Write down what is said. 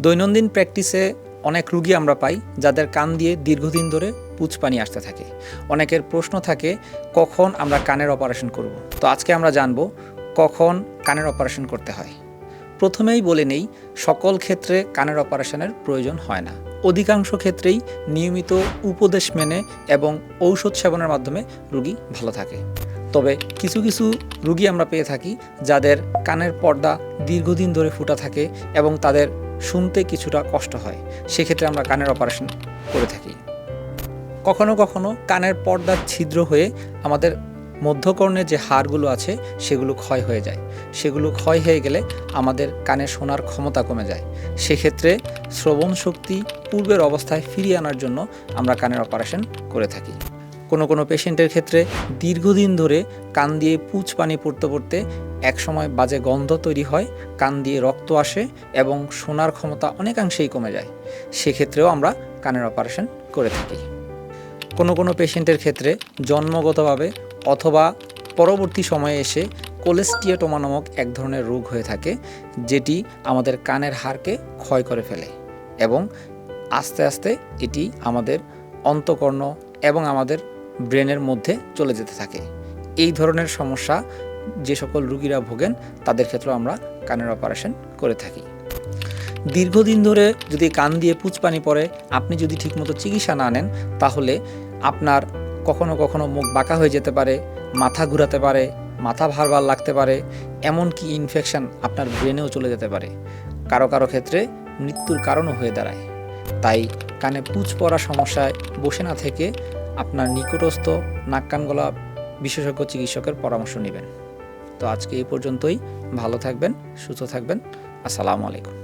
দৈনন্দিন প্র্যাকটিসে অনেক রুগী আমরা পাই যাদের কান দিয়ে দীর্ঘদিন ধরে পুঁজ পানি আসতে থাকে। অনেকের প্রশ্ন থাকে কখন আমরা কানের অপারেশন করব। তো আজকে আমরা জানব কখন কানের অপারেশন করতে হয়। প্রথমেই বলে নেই, সকল ক্ষেত্রে কানের অপারেশনের প্রয়োজন হয় না। অধিকাংশ ক্ষেত্রেই নিয়মিত উপদেশ মেনে এবং ঔষধ সেবনের মাধ্যমে রুগী ভালো থাকে। তবে কিছু কিছু রুগী আমরা পেয়ে থাকি যাদের কানের পর্দা দীর্ঘদিন ধরে ফুটা থাকে এবং তাদের শুনতে কিছুটা কষ্ট হয়। সেক্ষেত্রে আমরা কানের অপারেশন করে থাকি। কখনো কখনো কানের পর্দার ছিদ্র হয়ে আমাদের মধ্যকর্ণের যে হাড়গুলো আছে সেগুলো ক্ষয় হয়ে যায়। সেগুলো ক্ষয় হয়ে গেলে আমাদের কানে শোনার ক্ষমতা কমে যায়। সেক্ষেত্রে শ্রবণ শক্তি পূর্বের অবস্থায় ফিরিয়ে আনার জন্য আমরা কানের অপারেশন করে থাকি। কোনো পেশেন্টের ক্ষেত্রে দীর্ঘদিন ধরে কান দিয়ে পুঁজ পানি পড়তে পড়তে একসময় বাজে গন্ধ তৈরি হয়, কান দিয়ে রক্ত আসে এবং শোনার ক্ষমতা অনেকাংশেই কমে যায়। সেক্ষেত্রেও আমরা কানের অপারেশন করে থাকি। কোনো পেশেন্টের ক্ষেত্রে জন্মগতভাবে অথবা পরবর্তী সময়ে এসে কোলেস্টিয়াটোমা নামক এক ধরনের রোগ হয়ে থাকে, যেটি আমাদের কানের হাড়কে ক্ষয় করে ফেলে এবং আস্তে আস্তে এটি আমাদের অন্তঃকর্ণ এবং আমাদের ব্রেনের মধ্যে চলে যেতে থাকে। এই ধরনের সমস্যা যে সকল রুগীরা ভোগেন তাদের ক্ষেত্রেও আমরা কানের অপারেশন করে থাকি। দীর্ঘদিন ধরে যদি কান দিয়ে পুঁজ পানি পড়ে আপনি যদি ঠিকমতো চিকিৎসা না নেন, তাহলে আপনার কখনো কখনো মুখ বাঁকা হয়ে যেতে পারে, মাথা ঘুরাতে পারে, মাথা ভার লাগতে পারে, এমনকি ইনফেকশন আপনার ব্রেনেও চলে যেতে পারে। কারো কারো ক্ষেত্রে মৃত্যুর কারণও হয়ে দাঁড়ায়। তাই কানে পুঁজ পড়া সমস্যায় বসে না থেকে আপনার নিকটস্থ নাক কান গলা বিশেষজ্ঞ চিকিৎসকের পরামর্শ নেবেন। তো আজকে এই পর্যন্তই। ভালো থাকবেন, সুস্থ থাকবেন। আসসালামু আলাইকুম।